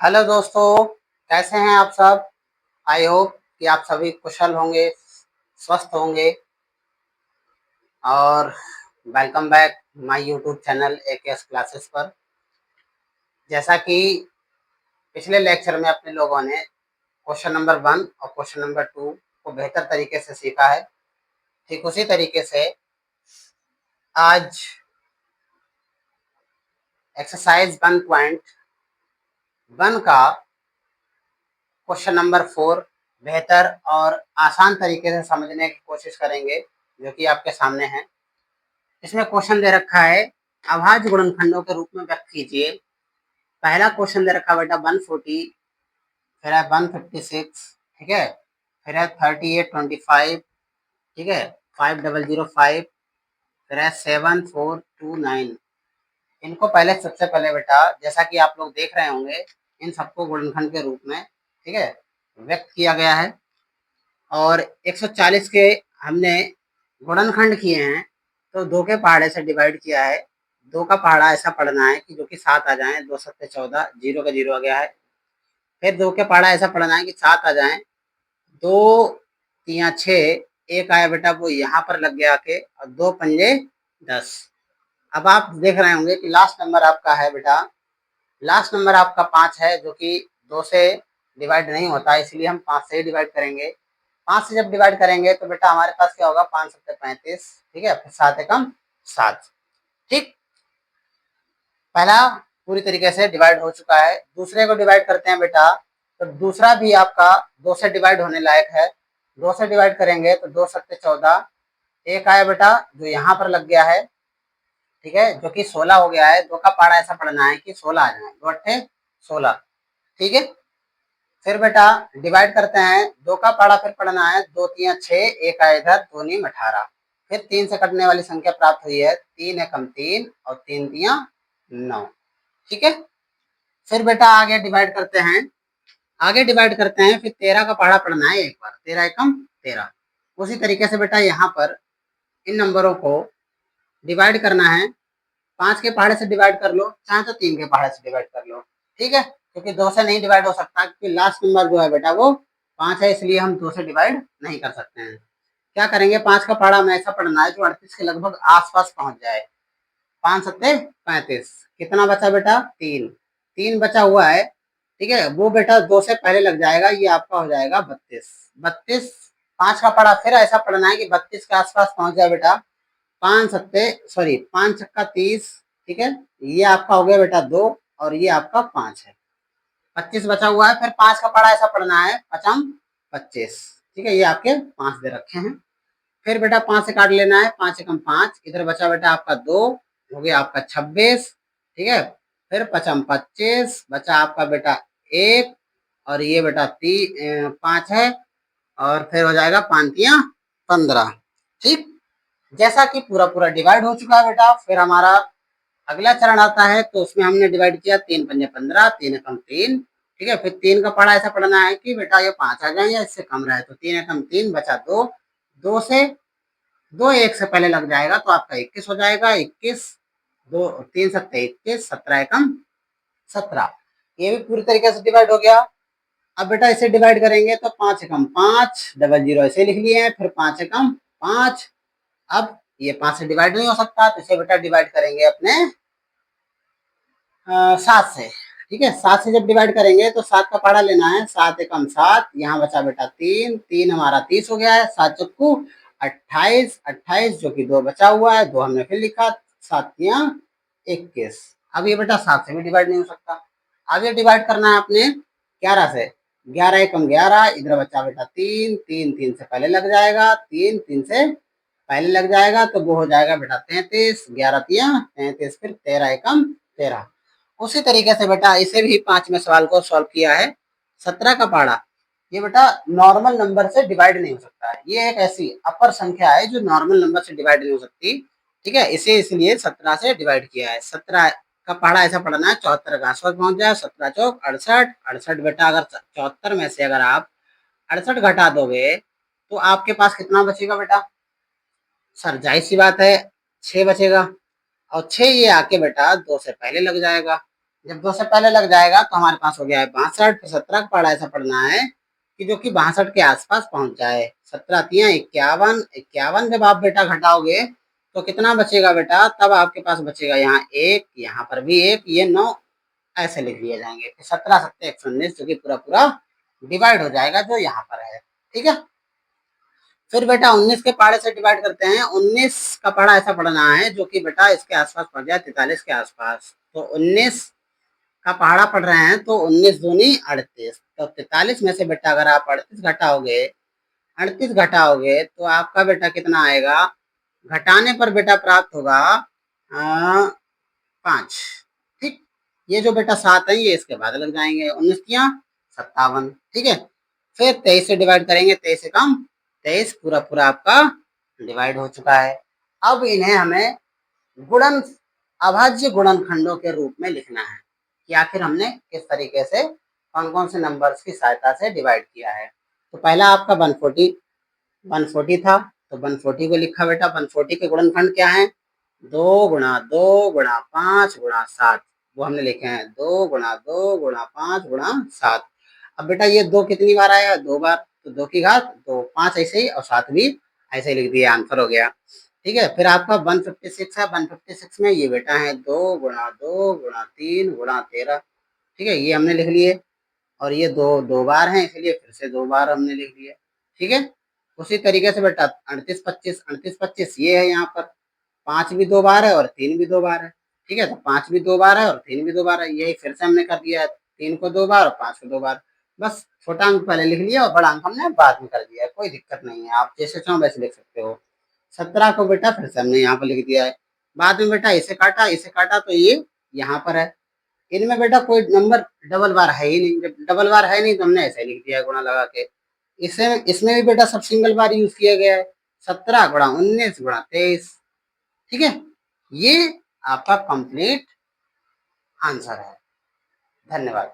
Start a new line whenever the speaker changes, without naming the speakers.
Hello दोस्तों, कैसे हैं आप सब। आई होप कि आप सभी कुशल होंगे, स्वस्थ होंगे। और welcome back my YouTube channel AKS classes पर। जैसा कि पिछले लेक्चर में अपने लोगों ने क्वेश्चन नंबर 1 और क्वेश्चन नंबर 2 को बेहतर तरीके से सीखा है, ठीक उसी तरीके से आज एक्सरसाइज 1.1 का क्वेश्चन नंबर 4 बेहतर और आसान तरीके से समझने की कोशिश करेंगे, जो कि आपके सामने है। इसमें क्वेश्चन दे रखा है, अभाज्य गुणनखंडों के रूप में व्यक्त कीजिए। पहला क्वेश्चन दे रखा है बेटा 140, फिर है 156, ठीक है, फिर है 3825, ठीक है, 5005, फिर है 7429। इनको पहले सबसे पहले बेटा, जैसा कि आप लोग देख रहे होंगे, इन सबको गुणनखंड के रूप में, ठीक है, व्यक्त किया गया है। और 140 के हमने गुणनखंड किए हैं, तो 2 के पहाड़े से डिवाइड किया है। 2 का पहाड़ा ऐसा पढ़ना है कि जो कि 7 आ जाए, 2 सत्ते 14, 0 का 0 आ गया है। फिर 2 के पहाड़ा ऐसा पढ़ना है कि 7 आ जाए, 2 तियां 6, 1 आया बेटा वो यहाँ पर लग गया आके, और 2 पंजे 10। अब आप देख रहे होंगे कि लास्ट नंबर आपका है बेटा, लास्ट नंबर आपका 5 है, जो कि 2 से डिवाइड नहीं होता, इसलिए हम 5 से ही डिवाइड करेंगे। 5 से जब डिवाइड करेंगे तो बेटा हमारे पास क्या होगा, 5 सत्ते 35, ठीक है, फिर 7 एकम 7, ठीक। पहला पूरी तरीके से डिवाइड हो चुका है। दूसरे को डिवाइड करते हैं बेटा, तो दूसरा भी आपका 2 से डिवाइड होने लायक है। 2 से डिवाइड करेंगे तो 2 सत्ते 14, 1 आया बेटा जो यहाँ पर लग गया है, ठीक है, जो कि 16 हो गया है। 2 का पहाड़ा ऐसा पढ़ना है कि 16 आ जाए, 2 अट्ठे 16, ठीक है। फिर बेटा डिवाइड करते हैं, 2 का पहाड़ा फिर पढ़ना है, 2 तियां 6, 1 आया इधर, 2 नीम 18। फिर 3 से कटने वाली संख्या प्राप्त हुई है, 3 एकम 3 और 3 तियां 9, ठीक है। फिर बेटा आगे डिवाइड करते हैं, फिर 13 का पहाड़ा पढ़ना है एक बार, 13 एकम 13। उसी तरीके से बेटा यहाँ पर इन नंबरों को डिवाइड करना है। 5 के पहाड़े से डिवाइड कर लो, चाहे तो 3 के पहाड़े से डिवाइड कर लो, ठीक है, क्योंकि 2 से नहीं डिवाइड हो सकता, क्योंकि लास्ट नंबर जो है बेटा वो 5 है, इसलिए हम 2 से डिवाइड नहीं कर सकते हैं। क्या करेंगे, 5 का पहाड़ा हमें ऐसा पढ़ना है जो 38 के लगभग आसपास पहुंच जाए। 5 सत्ते 35, कितना बचा बेटा, 3, 3 बचा हुआ है, ठीक है, वो बेटा 2 से पहले लग जाएगा, ये आपका हो जाएगा 32, 32। 5 का पहाड़ा फिर ऐसा पढ़ना है कि 32 के आसपास पहुंच जाए बेटा। 5 छक्का 30, ठीक है, ये आपका हो गया बेटा 2, और ये आपका 5 है, 25 बचा हुआ है। फिर 5 का पहाड़ा ऐसा पढ़ना है, पचम 25, ठीक है, ये आपके 5 दे रखे हैं। फिर बेटा 5 से काट लेना है, 5 एकम 5, इधर बचा बेटा आपका 2, हो गया आपका 26, ठीक है। फिर पचम 25, बचा आपका बेटा 1, और ये बेटा 5 है, और फिर हो जाएगा 5 तियां 15, ठीक। जैसा कि पूरा पूरा डिवाइड हो चुका है बेटा, फिर हमारा अगला चरण आता है, तो उसमें हमने डिवाइड किया, 3 पंजे 15, 3 एकम 3, ठीक है। फिर 3 का पहाड़ा ऐसा पढ़ना है कि बेटा ये 5 आ जाए या इससे कम रहे, तो 3 एकम 3 बचा 2, 2 से 2 1 से पहले लग जाएगा तो आपका 21 हो जाएगा, 21, 2 3 सत्ते 21, 17 एकम 17। ये भी पूरी तरीके से डिवाइड हो गया। अब बेटा इसे डिवाइड करेंगे तो 5 एकम 5, डबल जीरो ऐसे लिख लिए हैं, फिर 5 एकम 5। अब ये 5 से डिवाइड नहीं हो सकता, तो इसे बेटा डिवाइड करेंगे अपने 7 से, ठीक है। 7 से जब डिवाइड करेंगे तो 7 का पहाड़ा लेना है, 7 एकम 7, यहाँ बचा बेटा 3, 3 हमारा 30 हो गया है, 7 चक्कू 28, 28 जो कि 2 बचा हुआ है, 2 हमने फिर लिखा, 7 तियां 21। अब ये बेटा 7 से भी डिवाइड नहीं हो सकता। अब ये डिवाइड करना है अपने 11 से, 11 एकम 11, इधर बचा बेटा 3, 3 3 से पहले लग जाएगा, 3 3 से पहले लग जाएगा, तो वो हो जाएगा बेटा 33, 11 तियां 33, फिर 13 एकम 13। उसी तरीके से बेटा इसे भी 5वें सवाल को सॉल्व किया है। 17 का पहाड़ा, ये बेटा नॉर्मल नंबर से डिवाइड नहीं हो सकता है, ये एक ऐसी अपर संख्या है जो नॉर्मल नंबर से डिवाइड नहीं हो सकती, ठीक है, इसे इसलिए 17 से डिवाइड किया है। 17 का पहाड़ा ऐसा पढ़ना है, 74 के आसपास पहुंच जाए, 17 चौक 68, 68 बेटा अगर 74 में से अगर आप 68 घटा दोगे तो आपके पास कितना बचेगा बेटा, सर जाहिर सी बात है 6 बचेगा, और 6 ये आके बेटा 2 से पहले लग जाएगा, जब 2 से पहले लग जाएगा तो हमारे पास हो गया है 62, फिर 17 का पहाड़ा ऐसा पढ़ना है कि जो कि 62 के आसपास पहुंच जाए। 17 तियां 51, 51 जब आप बेटा घटाओगे तो कितना बचेगा बेटा? तब आपके पास बचेगा यहाँ 1, यहाँ पर भी 1, ये 9 ऐसे लिख लिए जाएंगे। फिर 17 सत्ते 119 जो कि पूरा पूरा डिवाइड हो जाएगा जो यहाँ पर है। ठीक है, फिर बेटा 19 के पहाड़े से डिवाइड करते हैं। 19 का पहाड़ा ऐसा पढ़ना है जो कि बेटा इसके आसपास पड़ जाए 43 के आसपास। तो 19 का पहाड़ा पढ़ रहे हैं तो 19 दूनी 38, तो 43 में से बेटा अगर आप 38 घटाओगे तो आपका बेटा कितना आएगा? घटाने पर बेटा प्राप्त होगा 5। ठीक, ये जो बेटा 7 है ये इसके बाद लग जाएंगे। 19 तियां 57। ठीक है, फिर 23 से डिवाइड करेंगे, 23 से कम 23 पूरा पूरा आपका डिवाइड हो चुका है। अब इन्हें हमें गुणन अभाज्य गुणनखंडों के रूप में लिखना है कि आखिर हमने किस तरीके से कौन कौन से नंबर्स की सहायता से डिवाइड किया है। तो पहला आपका 140 था, तो 140 को लिखा बेटा। 140 के गुणनखंड क्या है? 2 गुणा 2 गुणा 5 गुणा 7, वो हमने लिखे हैं 2 गुणा 2 गुणा 5 गुणा 7। अब बेटा ये 2 कितनी बार आया? 2 बार, तो 2 की घात 2, 5 ऐसे ही और 7 भी ऐसे ही लिख दिया, आंसर हो गया। ठीक है, फिर आपका 156 है। 156 में ये बेटा है 2 गुणा 2 गुणा 3 गुणा 13। ठीक है, ये हमने लिख लिए, और ये दो बार हैं इसलिए फिर से 2 बार हमने लिख लिए। ठीक है, उसी तरीके से बेटा 38 25 ये है यहाँ पर, 5 भी 2 बार है और 3 भी 2 बार है। ठीक है, तो 5 भी 2 बार है और 3 भी 2 बार है, यही फिर से हमने कर दिया है, 3 को 2 बार और 5 को 2 बार। बस छोटा अंक पहले लिख लिया और बड़ा अंक हमने बाद में कर दिया है, कोई दिक्कत नहीं है, आप जैसे चाहो वैसे लिख सकते हो। 17 को बेटा फिर से हमने यहाँ पर लिख दिया है। बाद में बेटा इसे काटा तो ये यहाँ पर है। इनमें बेटा कोई नंबर डबल बार है ही नहीं, जब डबल बार है नहीं तो हमने ऐसे लिख दिया है गुणा लगा के। इसे इसमें भी बेटा सब सिंगल बार यूज किया गया है, 17 गुणा 19 गुणा 23। ठीक है, ये आपका कंप्लीट आंसर है। धन्यवाद।